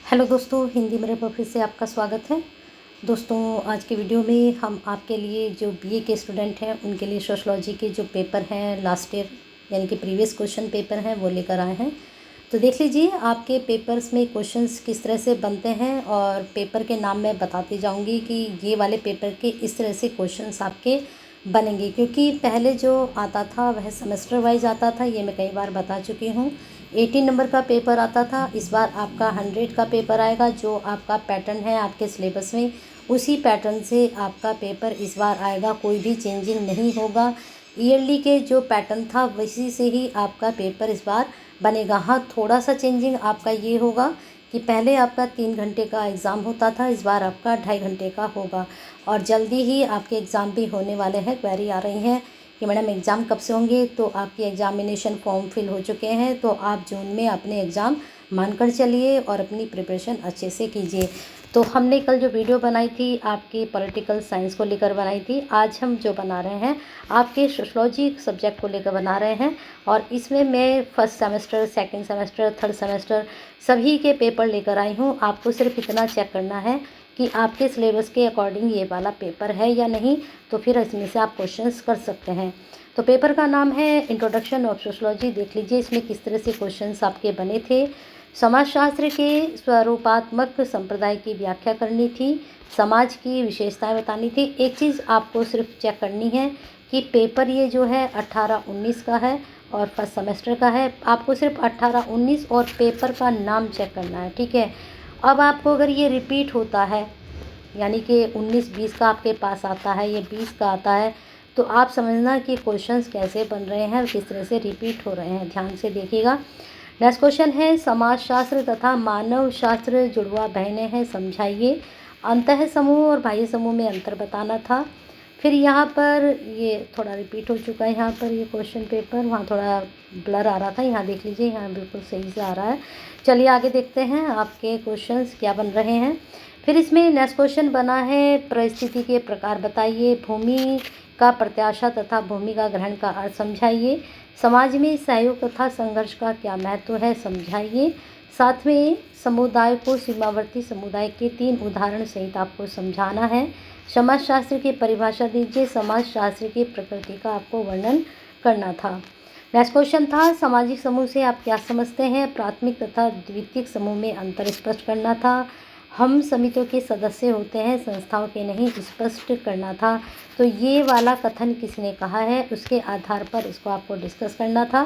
Hello दोस्तों, हिंदी मेरे पर फिर से आपका स्वागत है। दोस्तों, आज के वीडियो में हम आपके लिए जो बीए के स्टूडेंट हैं उनके लिए सोशलॉजी के जो पेपर हैं लास्ट ईयर यानी कि प्रीवियस क्वेश्चन पेपर हैं वो लेकर आए हैं। तो देख लीजिए आपके पेपर्स में क्वेश्चंस किस तरह से बनते हैं और पेपर के नाम मैं बताती जाऊंगी कि ये वाले पेपर के इस तरह से क्वेश्चंस आपके बनेंगे, क्योंकि पहले जो आता था वह सेमेस्टर वाइज आता था, ये मैं कई बार बता चुकी हूँ। 80 नंबर का पेपर आता था, इस बार आपका 100 का पेपर आएगा। जो आपका पैटर्न है आपके सिलेबस में उसी पैटर्न से आपका पेपर इस बार आएगा, कोई भी चेंजिंग नहीं होगा। ईयरली के जो पैटर्न था वैसी से ही आपका पेपर इस बार बनेगा। हाँ, थोड़ा सा चेंजिंग आपका ये होगा कि पहले आपका 3 घंटे का एग्ज़ाम होता था, इस बार आपका 2.5 घंटे का होगा। और जल्दी ही आपके एग्ज़ाम भी होने वाले हैं। क्वेरी आ रही हैं कि मैडम एग्ज़ाम कब से होंगे, तो आपके एग्ज़ामिनेशन फॉर्म फिल हो चुके हैं, तो आप जून में अपने एग्ज़ाम मानकर चलिए और अपनी प्रिपरेशन अच्छे से कीजिए। तो हमने कल जो वीडियो बनाई थी आपकी पॉलिटिकल साइंस को लेकर बनाई थी, आज हम जो बना रहे हैं आपके सोशलॉजी सब्जेक्ट को लेकर बना रहे हैं। और इसमें मैं first semester, second semester, third semester सभी के पेपर लेकर आई हूँ। आपको सिर्फ इतना चेक करना है कि आपके सिलेबस के अकॉर्डिंग ये वाला पेपर है या नहीं, तो फिर इसमें से आप क्वेश्चंस कर सकते हैं। तो पेपर का नाम है इंट्रोडक्शन ऑफ सोशलॉजी। देख लीजिए इसमें किस तरह से क्वेश्चंस आपके बने थे। समाजशास्त्र के स्वरूपात्मक संप्रदाय की व्याख्या करनी थी, समाज की विशेषताएं बतानी थी। एक चीज़ आपको सिर्फ चेक करनी है कि पेपर ये जो है 18-19 का है और फर्स्ट सेमेस्टर का है। आपको सिर्फ 18-19 और पेपर का नाम चेक करना है, ठीक है। अब आपको अगर ये रिपीट होता है यानी कि 19-20 का आपके पास आता है, ये 20 का आता है, तो आप समझना कि क्वेश्चंस कैसे बन रहे हैं और किस तरह से रिपीट हो रहे हैं। ध्यान से देखिएगा। नेक्स्ट क्वेश्चन है, समाजशास्त्र तथा मानव शास्त्र जुड़वा बहनें हैं, समझाइए। अंतः समूह और बाह्य समूह में अंतर बताना था। फिर यहाँ पर ये थोड़ा रिपीट हो चुका है, यहाँ पर ये क्वेश्चन पेपर, वहाँ थोड़ा ब्लर आ रहा था, यहाँ देख लीजिए, यहाँ बिल्कुल सही से आ रहा है। चलिए आगे देखते हैं आपके क्वेश्चंस क्या बन रहे हैं। फिर इसमें नेक्स्ट क्वेश्चन बना है, परिस्थिति के प्रकार बताइए। भूमि का प्रत्याशा तथा भूमि का ग्रहण का अर्थ समझाइए। समाज में सहयोग तथा संघर्ष का क्या महत्व है, समझाइए। साथ में समुदाय को सीमावर्ती समुदाय के 3 उदाहरण सहित आपको समझाना है। समाजशास्त्र की परिभाषा दीजिए। समाजशास्त्र की प्रकृति का आपको वर्णन करना था। नेक्स्ट क्वेश्चन था, सामाजिक समूह से आप क्या समझते हैं। प्राथमिक तथा द्वितीयक समूह में अंतर स्पष्ट करना था। हम समितियों के सदस्य होते हैं, संस्थाओं के नहीं, स्पष्ट करना था। तो ये वाला कथन किसने कहा है उसके आधार पर इसको आपको डिस्कस करना था।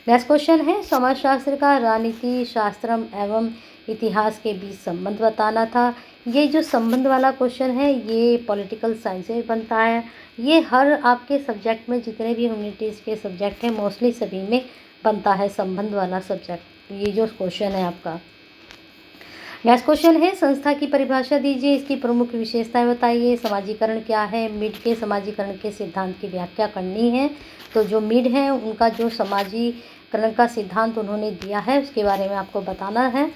नेक्स्ट क्वेश्चन है, समाजशास्त्र का राजनीति शास्त्रम एवं इतिहास के बीच संबंध बताना था। ये जो संबंध वाला क्वेश्चन है ये पॉलिटिकल साइंस में बनता है। ये हर आपके सब्जेक्ट में जितने भी ह्यूमैनिटीज़ के सब्जेक्ट हैं मोस्टली सभी में बनता है संबंध वाला सब्जेक्ट, ये जो क्वेश्चन है आपका। नेक्स्ट क्वेश्चन है, संस्था की परिभाषा दीजिए, इसकी प्रमुख विशेषताएं बताइए। समाजीकरण क्या है। मिड के समाजीकरण के सिद्धांत की व्याख्या करनी है। तो जो मिड है उनका जो समाजीकरण का सिद्धांत उन्होंने दिया है उसके बारे में आपको बताना है।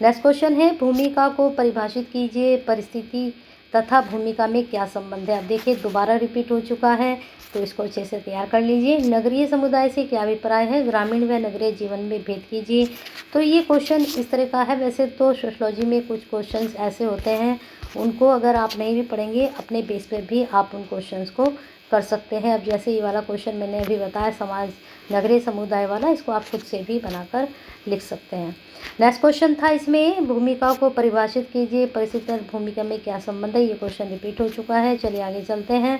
नेक्स्ट क्वेश्चन है, भूमिका को परिभाषित कीजिए। परिस्थिति तथा भूमिका में क्या संबंध है। अब देखिए दोबारा रिपीट हो चुका है, तो इसको अच्छे से तैयार कर लीजिए। नगरीय समुदाय से क्या अभिप्राय है। ग्रामीण व नगरीय जीवन में भेद कीजिए। तो ये क्वेश्चन इस तरह का है। वैसे तो सोशलॉजी में कुछ क्वेश्चंस ऐसे होते हैं उनको अगर आप नहीं भी पढ़ेंगे अपने बेस पे भी आप उन क्वेश्चंस को कर सकते हैं। अब जैसे ये वाला क्वेश्चन मैंने अभी बताया समाज नगरीय समुदाय वाला, इसको आप खुद से भी बनाकर लिख सकते हैं। नेक्स्ट क्वेश्चन था इसमें, भूमिका को परिभाषित कीजिए। परिस्थिति और भूमिका में क्या संबंध है। ये क्वेश्चन रिपीट हो चुका है। चलिए आगे चलते हैं।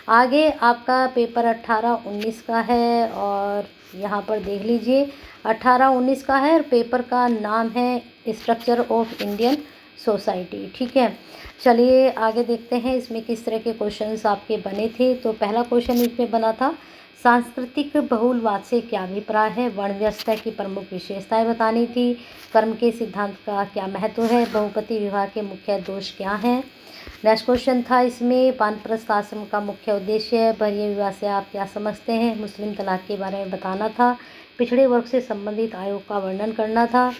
आगे आपका पेपर 18-19 का है और यहाँ पर देख लीजिए 18-19 का है और पेपर का नाम है स्ट्रक्चर ऑफ इंडियन सोसाइटी, ठीक है। चलिए आगे देखते हैं इसमें किस तरह के क्वेश्चंस आपके बने थे। तो पहला क्वेश्चन इसमें बना था, सांस्कृतिक बहुलवाद से क्या अभिप्राय है। वर्ण व्यवस्था की प्रमुख विशेषताएं बतानी थी। कर्म के सिद्धांत का क्या महत्व है। बहुपति विवाह के मुख्य दोष क्या हैं। नेक्स्ट क्वेश्चन था इसमें, वानप्रस्थ आश्रम का मुख्य उद्देश्य है। बाह्य विवाह से आप क्या समझते हैं। मुस्लिम तलाक के बारे में बताना था। पिछड़े वर्ग से संबंधित आयोग का वर्णन करना था।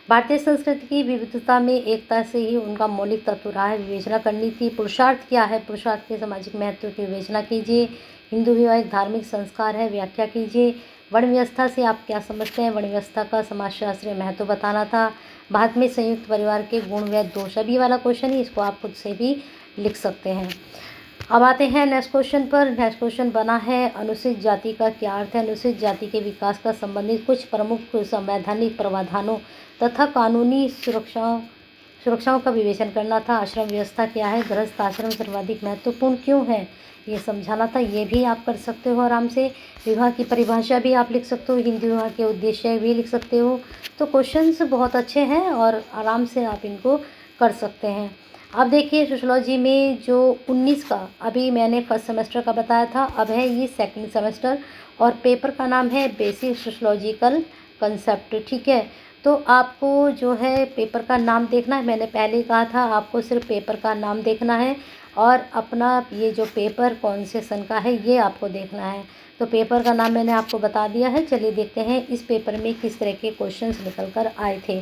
भारतीय संस्कृति की विविधता में एकता से ही उनका मौलिक तत्व रहा है, विवेचना करनी थी। पुरुषार्थ क्या है। पुरुषार्थ के सामाजिक महत्व की विवेचना कीजिए। हिंदू विवाह एक धार्मिक संस्कार है, व्याख्या कीजिए। वर्ण व्यवस्था से आप क्या समझते हैं, वर्ण व्यवस्था का समाजशास्त्रीय महत्व बताना था। भारत में संयुक्त परिवार के गुण व दोष, अभी वाला क्वेश्चन ही, इसको आप खुद से भी लिख सकते हैं। अब आते हैं नेक्स्ट क्वेश्चन पर। नेक्स्ट क्वेश्चन बना है, अनुसूचित जाति का क्या अर्थ है। अनुसूचित जाति के विकास का संबंधित कुछ प्रमुख संवैधानिक प्रावधानों तथा कानूनी सुरक्षाओं का विवेचन करना था। आश्रम व्यवस्था क्या है, गृहस्थ आश्रम सर्वाधिक महत्वपूर्ण क्यों है, ये समझाना था। ये भी आप कर सकते हो आराम से। विवाह की परिभाषा भी आप लिख सकते हो, हिंदू विवाह के उद्देश्य भी लिख सकते हो। तो क्वेश्चंस बहुत अच्छे हैं और आराम से आप इनको कर सकते हैं। अब देखिए सोशलॉजी में जो 19 का, अभी मैंने फर्स्ट सेमेस्टर का बताया था, अब है ये सेकंड सेमेस्टर और पेपर का नाम है बेसिक सोशलॉजिकल कंसेप्ट। ठीक है, तो आपको जो है पेपर का नाम देखना है। मैंने पहले कहा था आपको सिर्फ पेपर का नाम देखना है और अपना ये जो पेपर कौन से सन का है ये आपको देखना है। तो पेपर का नाम मैंने आपको बता दिया है। चलिए देखते हैं इस पेपर में किस तरह के क्वेश्चंस निकल कर आए थे।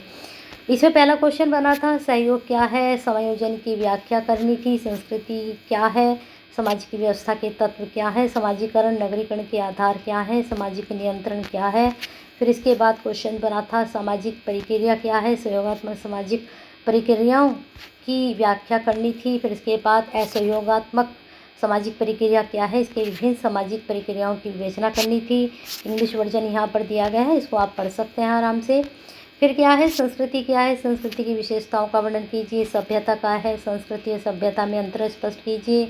इसमें पहला क्वेश्चन बना था, सहयोग क्या है, समायोजन की व्याख्या करनी थी, संस्कृति क्या है, सामाजिक व्यवस्था के तत्व क्या है, समाजीकरण नगरीकरण के आधार क्या है, सामाजिक नियंत्रण क्या है। फिर इसके बाद क्वेश्चन बना था, सामाजिक प्रक्रिया क्या है, सहयोगात्मक सामाजिक प्रक्रियाओं की व्याख्या करनी थी। फिर इसके बाद असहयोगात्मक सामाजिक प्रक्रिया क्या है, इसके विभिन्न सामाजिक प्रक्रियाओं की विवेचना करनी थी। इंग्लिश वर्जन यहाँ पर दिया गया है, इसको आप पढ़ सकते हैं आराम से। फिर क्या है, संस्कृति क्या है, संस्कृति की विशेषताओं का वर्णन कीजिए। सभ्यता क्या है, संस्कृति और सभ्यता में अंतर स्पष्ट कीजिए।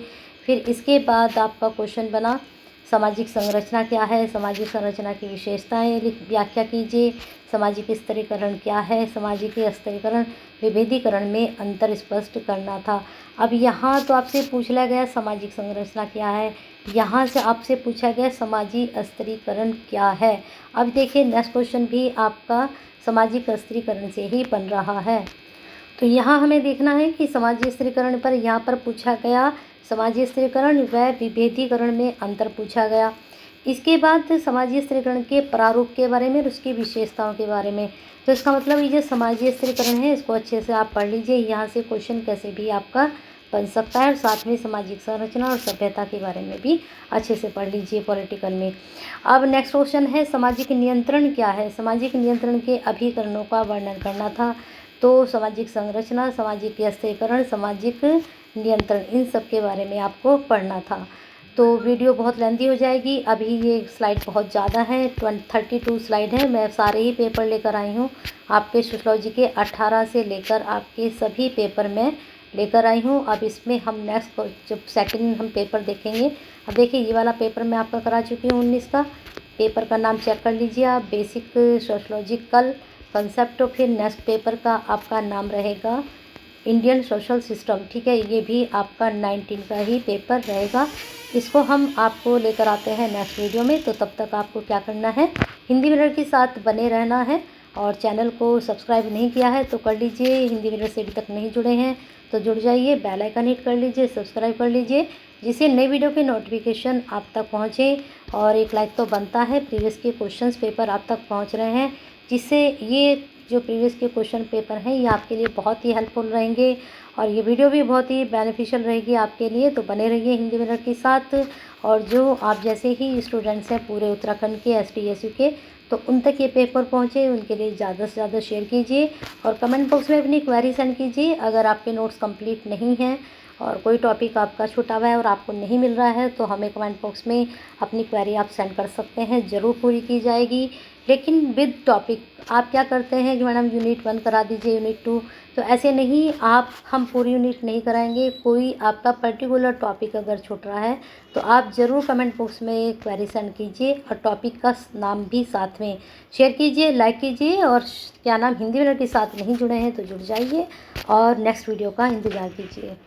फिर इसके बाद आपका क्वेश्चन बना, सामाजिक संरचना क्या है, सामाजिक संरचना की विशेषताएं व्याख्या कीजिए। सामाजिक स्तरीकरण क्या है, सामाजिक स्तरीकरण विभेदीकरण में अंतर स्पष्ट करना था। अब यहाँ तो आपसे पूछ लिया गया सामाजिक संरचना क्या है, यहाँ से आपसे पूछा गया सामाजिक स्तरीकरण क्या है। अब देखिए नेक्स्ट क्वेश्चन भी आपका सामाजिक स्तरीकरण से ही बन रहा है। तो यहाँ हमें देखना है कि सामाजिक स्तरीकरण पर यहाँ पर पूछा गया सामाजिक स्तरीकरण व विभेदीकरण में अंतर पूछा गया। इसके बाद सामाजिक स्तरीकरण के प्रारूप के बारे में और उसकी विशेषताओं के बारे में। तो इसका मतलब ये जो सामाजिक स्तरीकरण है इसको अच्छे से आप पढ़ लीजिए। यहाँ से क्वेश्चन कैसे भी आपका बन सकता है और साथ में सामाजिक संरचना और सभ्यता के बारे में भी अच्छे से पढ़ लीजिए पॉलिटिकल में। अब नेक्स्ट क्वेश्चन है, सामाजिक नियंत्रण क्या है। सामाजिक नियंत्रण के अभिकरणों का वर्णन करना था। तो सामाजिक संरचना, सामाजिक स्तरीकरण, सामाजिक नियंत्रण, इन सब के बारे में आपको पढ़ना था। तो वीडियो बहुत लेंथी हो जाएगी, अभी ये स्लाइड बहुत ज़्यादा है, 32 स्लाइड है। मैं सारे ही पेपर लेकर आई हूँ, आपके सोशलॉजी के 18 से लेकर आपके सभी पेपर में लेकर आई हूँ। अब इसमें हम नेक्स्ट जब सेकंड हम पेपर देखेंगे। अब देखिए ये वाला पेपर मैं आपका करा चुकी हूँ 19 का। पेपर का नाम चेक कर लीजिए आप, बेसिक सोशलॉजिकल कंसेप्ट। फिर नेक्स्ट पेपर का आपका नाम रहेगा इंडियन सोशल सिस्टम। ठीक है, ये भी आपका 19 का ही पेपर रहेगा। इसको हम आपको लेकर आते हैं नेक्स्ट वीडियो में। तो तब तक आपको क्या करना है, हिंदी मिरर के साथ बने रहना है और चैनल को सब्सक्राइब नहीं किया है तो कर लीजिए। हिंदी मिरर से अभी तक नहीं जुड़े हैं तो जुड़ जाइए, बेल आइकन हिट कर लीजिए, सब्सक्राइब कर लीजिए, जिससे नई वीडियो के नोटिफिकेशन आप तक पहुँचे। और एक लाइक तो बनता है, प्रीवियस के क्वेश्चंस पेपर आप तक पहुँच रहे हैं, जिससे ये जो प्रीवियस के क्वेश्चन पेपर हैं ये आपके लिए बहुत ही हेल्पफुल रहेंगे और ये वीडियो भी बहुत ही बेनिफिशियल रहेगी आपके लिए। तो बने रहिए हिंदी मिरर के साथ। और जो आप जैसे ही स्टूडेंट्स हैं पूरे उत्तराखंड के STSU के, तो उन तक ये पेपर पहुँचे उनके लिए ज़्यादा से ज़्यादा शेयर कीजिए और कमेंट बॉक्स में अपनी क्वेरी सेंड कीजिए। अगर आपके नोट्स कंप्लीट नहीं हैं और कोई टॉपिक आपका छूटा हुआ है और आपको नहीं मिल रहा है तो हमें कमेंट बॉक्स में अपनी क्वेरी आप सेंड कर सकते हैं, ज़रूर पूरी की जाएगी, लेकिन विद टॉपिक। आप क्या करते हैं कि मैडम यूनिट 1 करा दीजिए, यूनिट 2, तो ऐसे नहीं, हम पूरी यूनिट नहीं कराएंगे। कोई आपका पर्टिकुलर टॉपिक अगर छूट रहा है तो आप ज़रूर कमेंट बॉक्स में क्वेरी सेंड कीजिए और टॉपिक का नाम भी साथ में शेयर कीजिए, लाइक कीजिए। और क्या नाम, हिंदी मिरर के साथ नहीं जुड़े हैं तो जुड़ जाइए और नेक्स्ट वीडियो का इंतज़ार कीजिए।